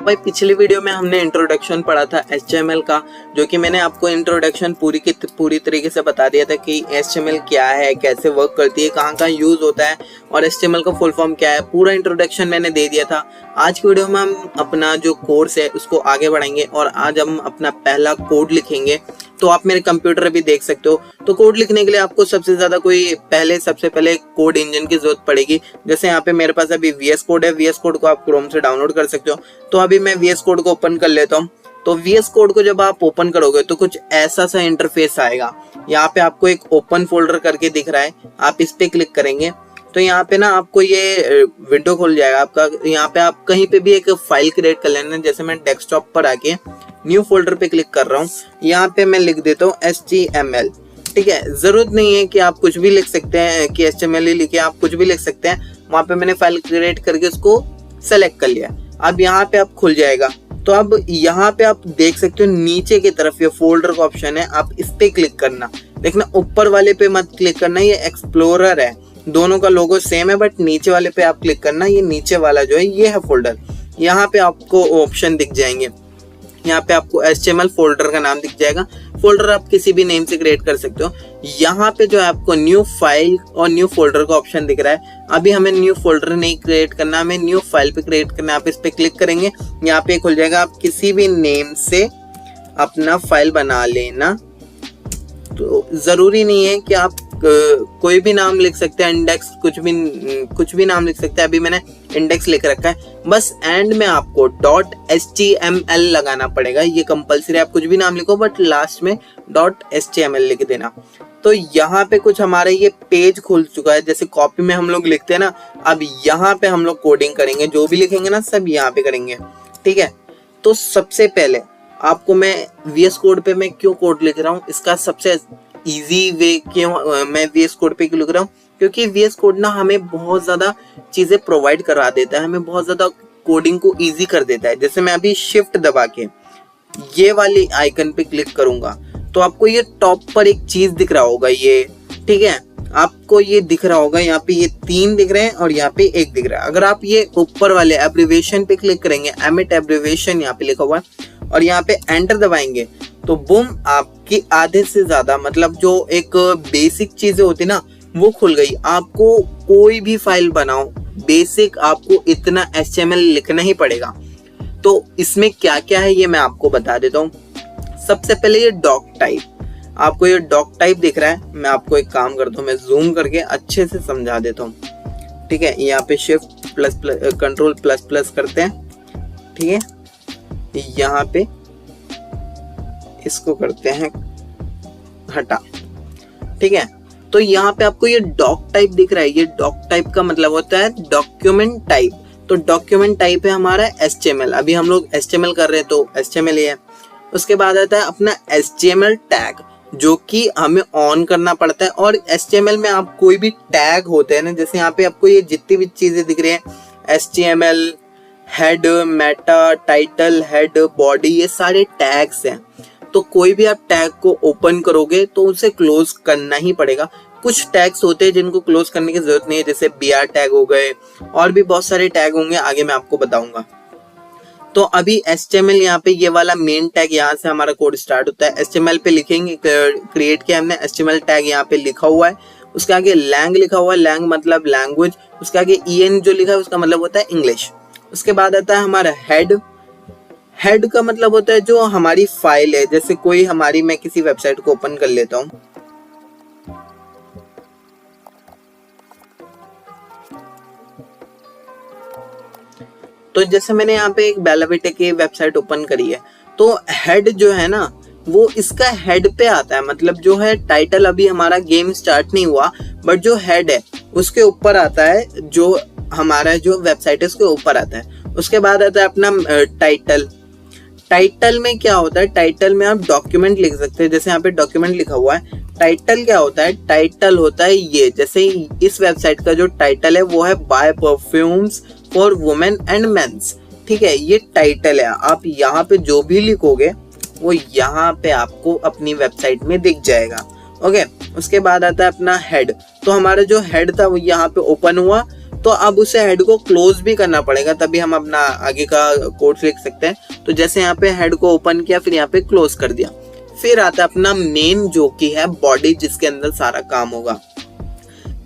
भाई पिछली वीडियो में हमने इंट्रोडक्शन पढ़ा था HTML का, जो कि मैंने आपको इंट्रोडक्शन पूरी तरीके से बता दिया था कि HTML क्या है, कैसे वर्क करती है, कहाँ कहाँ यूज होता है और HTML का फुल फॉर्म क्या है। पूरा इंट्रोडक्शन मैंने दे दिया था। आज की वीडियो में हम अपना जो कोर्स है उसको आगे बढ़ाएंगे और आज हम अपना पहला कोड लिखेंगे। तो आप मेरे कंप्यूटर भी देख सकते हो। तो कोड लिखने के लिए आपको सबसे पहले कोड इंजन की जरूरत पड़ेगी। जैसे यहाँ पे मेरे पास अभी VS कोड है। VS कोड को आप क्रोम से डाउनलोड कर सकते हो। तो अभी मैं VS कोड को ओपन कर लेता हूँ। तो VS कोड को जब आप ओपन करोगे तो कुछ ऐसा सा इंटरफेस आएगा। यहाँ पे आपको एक ओपन फोल्डर करके दिख रहा है, आप इस पे क्लिक करेंगे तो यहाँ पे ना आपको ये विंडो खुल जाएगा आपका। यहाँ पे आप कहीं पे भी एक फाइल क्रिएट कर लेना। जैसे मैं डेस्कटॉप पर आके न्यू फोल्डर पे क्लिक कर रहा हूँ। यहाँ पे मैं लिख देता हूँ HTML। ठीक है, जरूरत नहीं है कि आप कुछ भी लिख सकते हैं कि HTML ही लिखे, आप कुछ भी लिख सकते हैं। वहां पे मैंने फाइल क्रिएट करके उसको सेलेक्ट कर लिया। अब यहाँ पे आप खुल जाएगा। तो अब यहाँ पे आप देख सकते हो नीचे की तरफ ये फोल्डर का ऑप्शन है, आप इस पे क्लिक करना। देखना ऊपर वाले पे मत क्लिक करना, ये एक्सप्लोरर है, दोनों का लोगो सेम है, बट नीचे वाले पे आप क्लिक करना। ये नीचे वाला जो है ये है फोल्डर। यहाँ पे आपको ऑप्शन दिख जाएंगे। यहाँ पे आपको HTML फोल्डर का नाम दिख जाएगा। फोल्डर आप किसी भी नेम से क्रिएट कर सकते हो। यहाँ पे जो है आपको न्यू फाइल और न्यू फोल्डर का ऑप्शन दिख रहा है। अभी हमें न्यू फोल्डर नहीं क्रिएट करना, हमें न्यू फाइल पे क्रिएट करना है। आप इस पे क्लिक करेंगे, यहाँ पे खुल जाएगा। आप किसी भी नेम से अपना फाइल बना लेना। तो जरूरी नहीं है कि आप कोई भी नाम लिख सकते हैं, इंडेक्स कुछ भी नाम लिख सकते हैं। अभी मैंने इंडेक्स लिख रखा है। बस एंड में आपको .html लगाना पड़ेगा। ये कंपलसरी, आप कुछ भी नाम लिखो बट लास्ट में .html लिख देना। तो यहाँ पे कुछ हमारे ये पेज खुल चुका है। जैसे कॉपी में हम लोग लिखते हैं ना, अब यहाँ पे हम लोग कोडिंग करेंगे। जो भी लिखेंगे ना सब यहाँ पे करेंगे। ठीक है, तो सबसे पहले आपको मैं VS कोड पे मैं क्यों कोड लिख रहा हूँ, इसका सबसे इजी वे क्यों मैं VS कोड पे क्यों लिख रहा हूँ, क्योंकि VS कोड ना हमें बहुत ज्यादा चीजें प्रोवाइड करा देता है, हमें बहुत ज्यादा कोडिंग को इजी कर देता है। जैसे मैं अभी शिफ्ट दबा के ये वाली आइकन पे क्लिक करूंगा तो आपको ये टॉप पर एक चीज दिख रहा होगा, ये ठीक है, आपको ये दिख रहा होगा। यहाँ पे ये 3 दिख रहे हैं और यहाँ पे 1 दिख रहा है। अगर आप ये ऊपर वाले एब्रिविएशन पे क्लिक करेंगे, एमिट एब्रिविएशन यहाँ पे लिखा हुआ है, और यहाँ पे एंटर दबाएंगे तो बूम, आपकी आधे से ज्यादा मतलब जो एक बेसिक चीजें होती ना वो खुल गई। आपको कोई भी फाइल बनाओ बेसिक, आपको इतना HTML लिखना ही पड़ेगा। तो इसमें क्या क्या है ये मैं आपको बता देता हूँ। सबसे पहले ये डॉक टाइप, आपको ये डॉक टाइप दिख रहा है। मैं आपको एक काम करता हूँ, मैं जूम करके अच्छे से समझा देता हूँ। ठीक है, यहाँ पे शिफ्ट कंट्रोल प्लस करते हैं। ठीक है, यहाँ पे इसको करते हैं हटा। ठीक है, तो यहाँ पे आपको ये डॉक टाइप दिख रहा है। ये डॉक टाइप का मतलब होता है डॉक्यूमेंट टाइप। तो डॉक्यूमेंट टाइप है हमारा HTML। अभी हम लोग HTML कर रहे हैं तो HTML ही है। उसके बाद आता है अपना HTML टैग, जो कि हमें ऑन करना पड़ता है। और HTML में आप कोई भी टैग होते हैं ना, जैसे यहाँ पे आपको ये जितनी भी चीजें दिख रही है HTML head, Meta, title, head, body, ये सारे टैग्स हैं। तो कोई भी आप टैग को ओपन करोगे तो उसे क्लोज करना ही पड़ेगा। कुछ टैग्स होते हैं जिनको क्लोज करने की जरूरत नहीं है, जैसे BR टैग हो गए, और भी बहुत सारे टैग होंगे, आगे मैं आपको बताऊंगा। तो अभी HTML यहाँ पे ये वाला मेन टैग, यहाँ से हमारा कोड स्टार्ट होता है। HTML पे लिखेंगे, क्रिएट किया हमने, HTML टैग यहाँ पे लिखा हुआ है। उसके आगे लैंग लिखा हुआ है, लैंग मतलब लैंग्वेज। उसके आगे EN जो लिखा है उसका मतलब होता है इंग्लिश। उसके बाद आता है हमारा हेड। हेड का मतलब होता है जो हमारी फाइल है। जैसे कोई मैं किसी वेबसाइट को ओपन कर लेता हूँ। तो जैसे मैंने यहाँ पे एक बेलाविटा की वेबसाइट ओपन करी है, तो हेड जो है ना वो इसका हेड पे आता है। मतलब जो है टाइटल, अभी हमारा गेम स्टार्ट नहीं हुआ, बट जो हेड है उसके ऊपर आता है, जो हमारा जो वेबसाइट है उसके ऊपर आता है। उसके बाद आता है अपना टाइटल। टाइटल में क्या होता है, टाइटल में आप डॉक्यूमेंट लिख सकते हैं। जैसे यहाँ पे डॉक्यूमेंट लिखा हुआ है। टाइटल क्या होता है, टाइटल होता है ये, जैसे इस वेबसाइट का जो टाइटल है वो है by perfumes for women and mens. ठीक है, ये टाइटल है। आप यहाँ पे जो भी लिखोगे वो यहाँ पे आपको अपनी वेबसाइट में दिख जाएगा। ओके, उसके बाद आता है अपना हेड। तो हमारा जो हेड था वो यहाँ पे ओपन हुआ। तो अब उसे हेड को क्लोज भी करना पड़ेगा, तभी हम अपना आगे का कोड लिख सकते हैं। तो जैसे यहाँ पे हेड को ओपन किया, फिर यहाँ पे क्लोज कर दिया। फिर आता है अपना मेन जो कि है बॉडी, जिसके अंदर सारा काम होगा।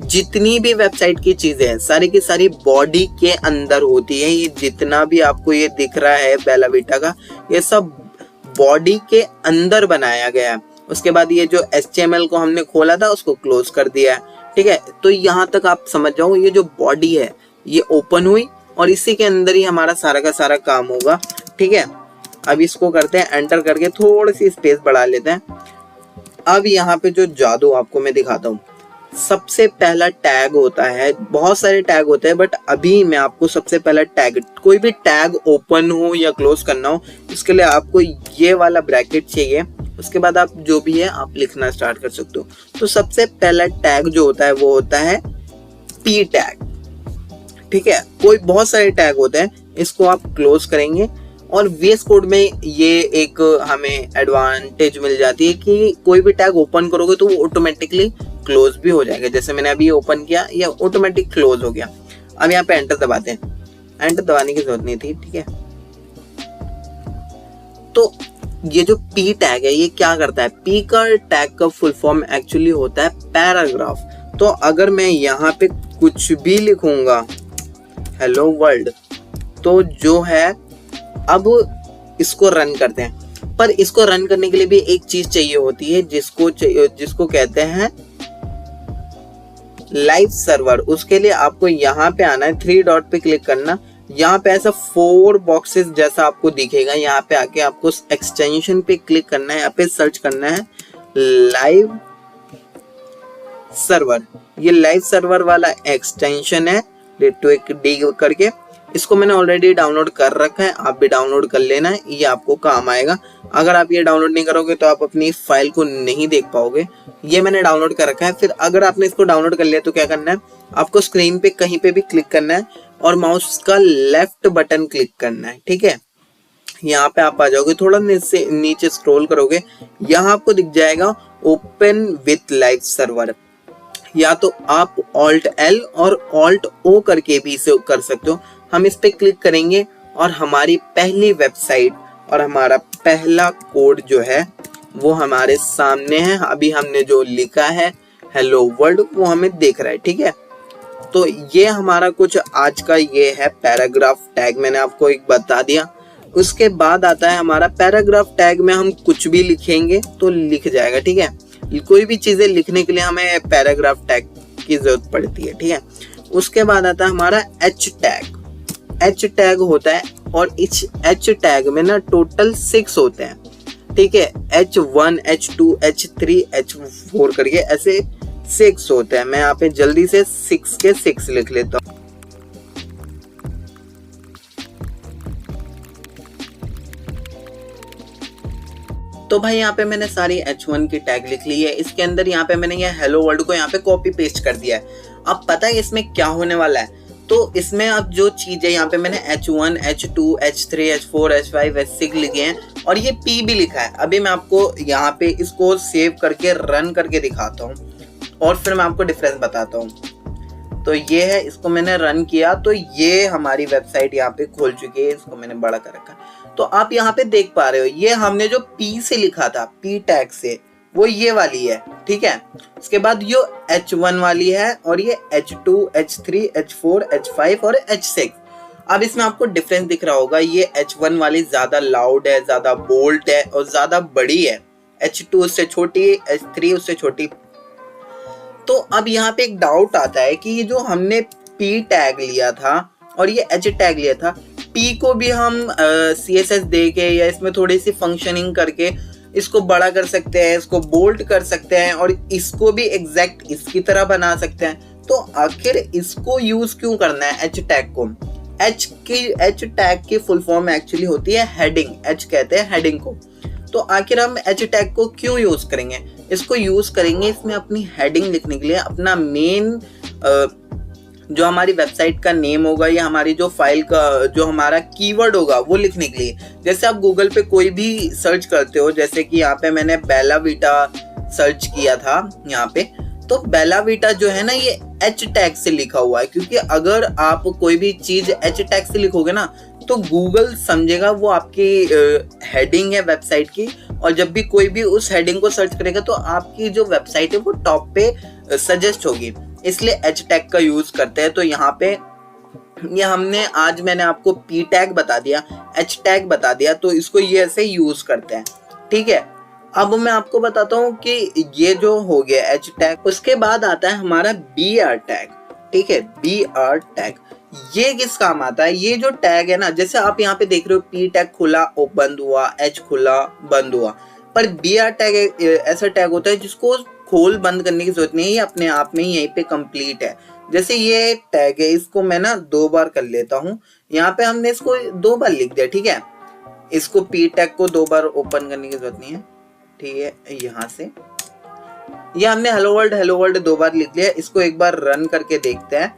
जितनी भी वेबसाइट की चीजें हैं सारी की सारी बॉडी के अंदर होती है। ये जितना भी आपको ये दिख रहा है बेला वीटा का, ये सब बॉडी के अंदर बनाया गया है। उसके बाद ये जो HTML को हमने खोला था उसको क्लोज कर दिया है, ठीक है। तो यहाँ तक आप समझ जाओ, ये जो बॉडी है ये ओपन हुई और इसी के अंदर ही हमारा सारा का सारा काम होगा, ठीक है। अब इसको करते हैं एंटर करके, थोड़ी सी स्पेस बढ़ा लेते हैं। अब यहाँ पे जो जादू आपको मैं दिखाता हूँ, सबसे पहला टैग होता है, बहुत सारे टैग होते हैं बट अभी मैं आपको सबसे पहला टैग, कोई भी टैग ओपन हो या क्लोज करना हो इसके लिए आपको ये वाला ब्रैकेट चाहिए। उसके बाद आप जो भी है आप लिखना स्टार्ट कर सकते हो। तो सबसे पहला टैग जो होता है वो होता है पी टैग, ठीक है। कोई बहुत सारे टैग होते हैं, इसको आप क्लोज करेंगे और VS कोड में ये एक हमें एडवांटेज मिल जाती है कि कोई भी टैग ओपन करोगे तो वो ऑटोमेटिकली क्लोज भी हो जाएगा। जैसे मैंने अभी ओपन किया, ये ऑटोमेटिक क्लोज हो गया। अब यहाँ पे एंटर दबाते हैं, एंटर दबाने की जरूरत नहीं थी, ठीक है। तो ये जो पी टैग है ये क्या करता है, पी का टैग का फुल फॉर्म एक्चुअली होता है पैराग्राफ। तो अगर मैं यहाँ पे कुछ भी लिखूंगा हेलो वर्ल्ड, तो जो है अब इसको रन करते हैं। पर इसको रन करने के लिए भी एक चीज चाहिए होती है जिसको कहते हैं लाइव सर्वर। उसके लिए आपको यहाँ पे आना है, 3 डॉट पे क्लिक करना। यहाँ पे ऐसा 4 बॉक्सेस जैसा आपको दिखेगा, यहाँ पे आके आपको एक्सटेंशन पे क्लिक करना है, यहाँ पे सर्च करना है लाइव सर्वर। ये लाइव सर्वर वाला एक्सटेंशन है, डी करके। इसको मैंने ऑलरेडी डाउनलोड कर रखा है, आप भी डाउनलोड कर लेना है, ये आपको काम आएगा। अगर आप ये डाउनलोड नहीं करोगे तो आप अपनी फाइल को नहीं देख पाओगे। ये मैंने डाउनलोड कर रखा है। फिर अगर आपने इसको डाउनलोड कर लिया तो क्या करना है, आपको स्क्रीन पे कहीं पे भी क्लिक करना है और माउस का लेफ्ट बटन क्लिक करना है, ठीक है। यहाँ पे आप आ जाओगे, थोड़ा नीचे स्क्रॉल करोगे, यहाँ आपको दिख जाएगा ओपन विथ लाइव सर्वर। या तो आप Alt L और Alt O करके भी इसे कर सकते हो। हम इस पे क्लिक करेंगे और हमारी पहली वेबसाइट और हमारा पहला कोड जो है वो हमारे सामने है। अभी हमने जो लिखा है हेलो वर्ल्ड वो हमें देख रहा है, ठीक है। तो ये हमारा कुछ आज का ये है पैराग्राफ टैग, मैंने आपको एक बता दिया। उसके बाद आता है हमारा पैराग्राफ टैग में हम कुछ भी लिखेंगे तो लिख जाएगा, ठीक है। कोई भी चीजें लिखने के लिए हमें पैराग्राफ टैग की जरूरत पड़ती है, ठीक है। उसके बाद आता है हमारा H टैग। H टैग होता है और इस H टैग में ना टोटल 6 होते हैं, ठीक है। H1, H2, H3, H4 करके ऐसे 6 होते हैं। मैं यहाँ पे जल्दी से 6 के 6 लिख लेता हूँ। तो भाई यहाँ पे मैंने सारी H1 की टैग लिख ली है। इसके अंदर यहाँ पे मैंने ये हेलो वर्ल्ड को यहाँ पे कॉपी पेस्ट कर दिया है। अब पता है इसमें क्या होने वाला है, तो इसमें अब जो चीज है यहाँ पे मैंने H1, H2, H3, H4, H5, H6 लिखे हैं और ये P भी लिखा है। अभी मैं आपको यहाँ पे इसको सेव करके रन करके दिखाता हूँ और फिर मैं आपको डिफरेंस बताता हूँ। तो ये है, इसको मैंने रन किया तो ये हमारी वेबसाइट यहाँ पे खोल चुकी है। इसको मैंने बड़ा कर रखा है तो आप यहाँ पे देख पा रहे हो, ये हमने जो P से लिखा था, P टैग से, वो ये वाली है, ठीक है। उसके बाद ये H1 वाली है और ये H2, H3, H4, H5 और H6। अब इसमें आपको डिफरेंस दिख रहा होगा, ये H1 वाली ज्यादा लाउड है, ज्यादा बोल्ड है और ज्यादा बड़ी है। H2 उससे छोटी, H3 उससे छोटी। तो अब यहाँ पे एक डाउट आता है कि ये जो हमने P टैग लिया था और ये H टैग लिया था, P को भी हम CSS दे के या इसमें थोड़ी सी फंक्शनिंग करके इसको बड़ा कर सकते हैं, इसको बोल्ड कर सकते हैं और इसको भी एग्जैक्ट इसकी तरह बना सकते हैं। तो आखिर इसको यूज क्यों करना है H टैग को? H टैग की फुल फॉर्म एक्चुअली होती है हेडिंग, H कहते हैं हेडिंग को। तो आखिर हम H टैग को क्यों यूज करेंगे? इसको यूज करेंगे इसमें अपनी हेडिंग लिखने के लिए, अपना मेन जो हमारी वेबसाइट का नेम होगा या हमारी जो फाइल का जो हमारा कीवर्ड होगा वो लिखने के लिए। जैसे आप गूगल पे कोई भी सर्च करते हो, जैसे कि यहाँ पे मैंने बेला वीटा सर्च किया था यहाँ पे, तो बेला वीटा जो है ना ये एच टैग से लिखा हुआ है, क्योंकि अगर आप कोई भी चीज एच टैग से लिखोगे ना तो गूगल समझेगा वो आपकी हेडिंग है वेबसाइट की, और जब भी कोई भी उस हेडिंग को सर्च करेगा तो आपकी जो वेबसाइट है वो टॉप पे सजेस्ट होगी, इसलिए एच टैग का यूज करते हैं। तो यहाँ पे ये आज मैंने आपको पी टैग बता दिया, एच टैग बता दिया, तो इसको ये ऐसे यूज करते हैं। ठीक है, अब मैं आपको बताता हूँ कि ये जो हो गया एच टैग, उसके बाद आता है हमारा बी आर टैग। ठीक है, बी आर टैग ये किस काम आता है? ये जो टैग है ना, जैसे आप यहाँ पे देख रहे हो पी टैग खुला बंद हुआ, एच खुला बंद हुआ, पर बी आर टैग ऐसा टैग होता है जिसको खोल बंद करने की जरूरत नहीं है, अपने आप में ही यहीं पे कंप्लीट है। जैसे ये टैग है, इसको मैं ना 2 बार कर लेता हूँ, यहाँ पे हमने इसको 2 बार लिख दिया। ठीक है, इसको पी टैग को 2 बार ओपन करने की जरूरत नहीं है। ठीक है, यहाँ से ये हमने हेलो वर्ल्ड 2 बार लिख लिया, इसको एक बार रन करके देखते हैं।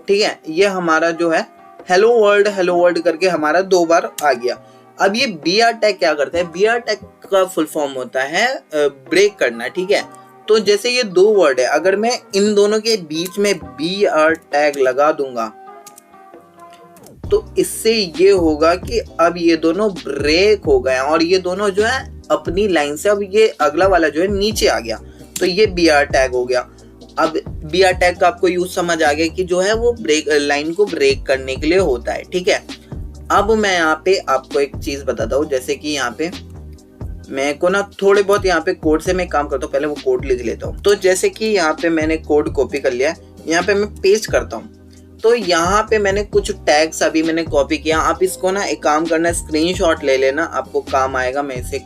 ठीक है, ये हमारा जो है हेलो वर्ल्ड करके हमारा 2 बार आ गया। अब ये बी आर टैग क्या करता है? बी आर टैग का फुल फॉर्म होता है ब्रेक करना। ठीक है, तो जैसे ये 2 वर्ड है, अगर मैं इन दोनों के बीच में बी आर टैग लगा दूंगा तो इससे ये होगा कि अब ये दोनों ब्रेक हो गए और ये दोनों जो है अपनी लाइन से, अब ये अगला वाला जो है नीचे आ गया, तो ये बी आर टैग हो गया। अब बी आर टैग का आपको यूज समझ आ गया कि जो है वो ब्रेक लाइन को ब्रेक करने के लिए होता है। ठीक है, अब मैं यहाँ पे आपको एक चीज बताता हूँ, जैसे कि यहाँ पे मैं को ना थोड़े बहुत यहाँ पे कोड से मैं काम करता हूँ, पहले वो कोड लिख लेता हूँ। तो जैसे कि यहाँ पे मैंने कोड कॉपी कर लिया, यहाँ पे मैं पेस्ट करता हूँ। तो यहाँ पे मैंने कुछ टैग्स अभी मैंने कॉपी किया, आप इसको ना एक काम करना, स्क्रीनशॉट ले लेना, आपको काम आएगा। मैं इसे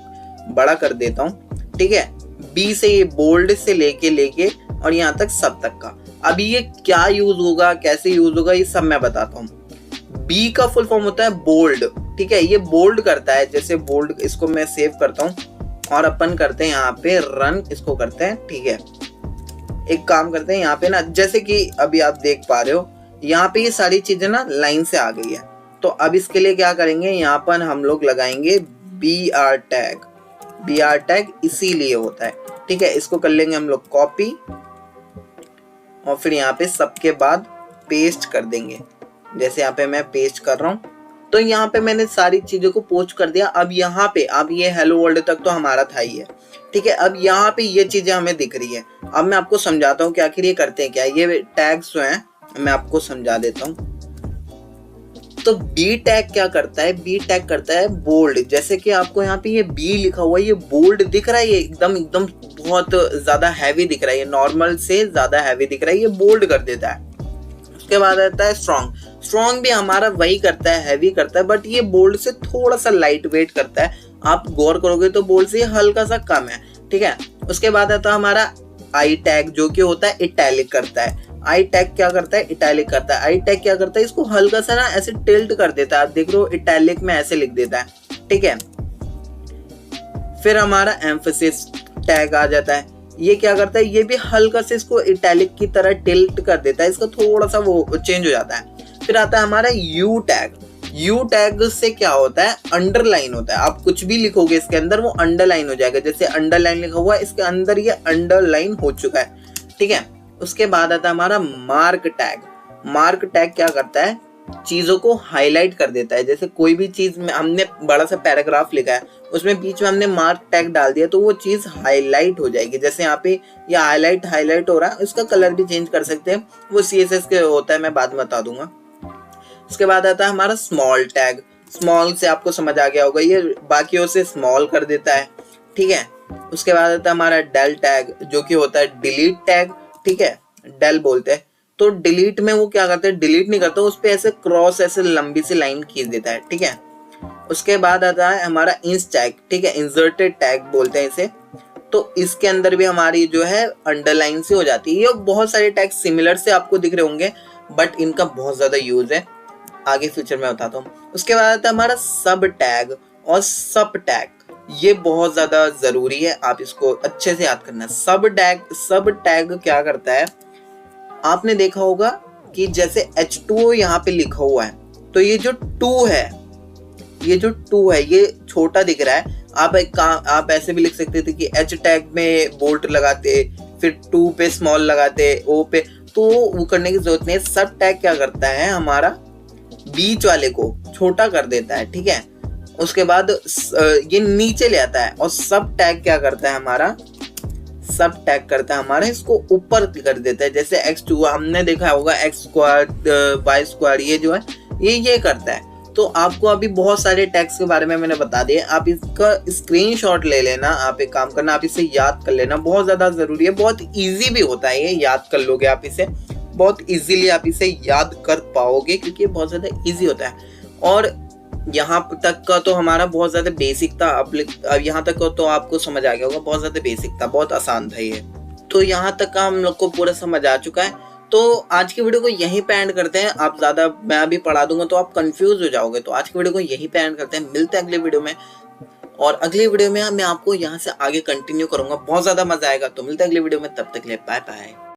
बड़ा कर देता हूँ। ठीक है, बी से ये बोल्ड से लेके और यहाँ तक सब तक का। अभी ये क्या यूज होगा, कैसे यूज होगा, ये सब मैं बताता हूँ। बी का फुल फॉर्म होता है बोल्ड। ठीक है, ये बोल्ड करता है, जैसे बोल्ड, इसको मैं सेव करता हूँ और अपन करते हैं यहाँ पे रन, इसको करते हैं। ठीक है, एक काम करते हैं यहाँ पे ना, जैसे कि अभी आप देख पा रहे हो यहाँ पे ये सारी चीजें ना लाइन से आ गई है। तो अब इसके लिए क्या करेंगे, यहाँ पर हम लोग लगाएंगे B R tag. B R tag इसीलिए होता है। ठीक है, इसको कर लेंगे हम लोग कॉपी और फिर यहाँ पे सबके बाद पेस्ट कर देंगे, जैसे यहाँ पे मैं पेस्ट कर रहा हूँ। तो यहाँ पे मैंने सारी चीजों को पोस्ट कर दिया। अब यहाँ पे अब ये हेलो वर्ल्ड तक तो हमारा था ही है। ठीक है, अब यहाँ पे ये चीजें हमें दिख रही है। अब मैं आपको समझाता हूँ कि आखिर ये करते हैं क्या। ये टैग्स जो हैं मैं आपको समझा देता हूँ। तो बी टैग क्या करता है? बी टैग करता है बोल्ड। जैसे कि आपको यहाँ पे ये बी लिखा हुआ है, ये बोल्ड दिख रहा है, ये एकदम बहुत ज्यादा हैवी दिख रहा है, ये नॉर्मल से ज्यादा हैवी दिख रहा है, ये बोल्ड कर देता है। उसके बाद आता है स्ट्रॉन्ग। स्ट्रॉन्ग भी हमारा वही करता है, हैवी करता है, बट ये बोल्ड से थोड़ा सा लाइट वेट करता है। आप गौर करोगे तो बोल्ड से हल्का सा कम है। ठीक है, उसके बाद आता है हमारा आई टैग, जो कि होता है इटैलिक करता है। आई टैग क्या करता है? इटैलिक करता है। आई टैग क्या करता है? इसको हल्का सा ना ऐसे टिल्ट कर देता है, आप देख रहे हो इटैलिक में ऐसे लिख देता है। ठीक है, फिर हमारा एम्फेसिस टैग आ जाता है। ये क्या करता है? ये भी हल्का से इसको इटैलिक की तरह टिल्ट कर देता है, इसका थोड़ा सा वो चेंज हो जाता है। फिर आता है हमारा यू टैग। यू टैग से क्या होता है? अंडरलाइन होता है। आप कुछ भी लिखोगे इसके अंदर वो अंडरलाइन हो जाएगा, जैसे अंडरलाइन लिखा हुआ है इसके अंदर ये अंडरलाइन हो चुका है। ठीक है, उसके बाद आता है हमारा मार्क टैग। मार्क टैग क्या करता है? चीजों को हाईलाइट कर देता है। जैसे कोई भी चीज में हमने बड़ा सा पैराग्राफ लिखा है, उसमें बीच में हमने मार्क टैग डाल दिया तो वो चीज हाईलाइट हो जाएगी। जैसे यहाँ पे ये हाईलाइट हो रहा है, इसका कलर भी चेंज कर सकते हैं, वो CSS के होता है, मैं बाद में बता दूंगा। उसके बाद आता है हमारा स्मॉल टैग। स्मॉल से आपको समझ आ गया होगा, ये बाकियों से स्मॉल कर देता है। ठीक है, उसके बाद आता है हमारा डेल टैग, जो कि होता है डिलीट टैग। ठीक है, डेल बोलते हैं। तो डिलीट में वो क्या करता है? डिलीट नहीं करता, उस पे ऐसे क्रॉस ऐसे लंबी सी लाइन खींच देता है। ठीक है, उसके बाद आता है हमारा इंस टैग। ठीक है, इंसर्टेड टैग बोलते हैं इसे। तो इसके अंदर भी हमारी जो है अंडरलाइन से हो जाती है। ये बहुत सारे टैग सिमिलर से आपको दिख रहे होंगे, बट इनका बहुत ज्यादा यूज है, आगे फ्यूचर में बताता हूँ। उसके बाद आता है हमारा सब टैग और सब टैग। ये बहुत ज्यादा जरूरी है, आप इसको अच्छे से याद करना। सब टैग क्या करता है? आपने देखा होगा कि जैसे H2O यहाँ पे लिखा हुआ है, तो ये जो 2 है ये छोटा दिख रहा है। आप ऐसे भी लिख सकते थे कि H टैग में बोल्ट लगाते, फिर 2 पे स्मॉल लगाते, O पे, तो वो करने की जरूरत नहीं है। सब टैग क्या करता है, हमारा बीच वाले को छोटा कर देता है, ठीक है। उसके बाद ये नीचे ले आता है, और सब टैग क्या करता है हमारा, सब टैग करता है हमारा इसको ऊपर कर देता है। जैसे x2 हमने देखा होगा, x स्क्वायर y स्क्वायर, ये जो है ये करता है। तो आपको अभी बहुत सारे टैग्स के बारे में मैंने बता दिए, आप इसका स्क्रीनशॉट ले लेना। आप एक काम करना, आप इसे याद कर लेना, बहुत ज़्यादा ज़रूरी है, बहुत इजी भी होता है ये, याद कर लोगे आप इसे, बहुत इजीली आप इसे याद कर पाओगे, क्योंकि ये बहुत ज़्यादा इजी होता है। और यहाँ तक का तो हमारा बहुत ज़्यादा बेसिक था, अब यहाँ तक का तो आपको समझ आ गया होगा, बहुत ज़्यादा बेसिक था, बहुत आसान था ये। तो यहाँ तक का हम लोग को पूरा समझ आ चुका है। तो आज की वीडियो को यहीं पे एंड करते हैं। आप ज़्यादा मैं अभी पढ़ा दूंगा तो आप कंफ्यूज हो जाओगे, तो आज की वीडियो को यहीं पे एंड करते हैं। मिलते हैं अगले वीडियो में, और अगली वीडियो में मैं आपको यहाँ से आगे कंटिन्यू करूंगा, बहुत ज़्यादा मजा आएगा। तो मिलते हैं अगली वीडियो में, तब तक के लिए बाय बाय।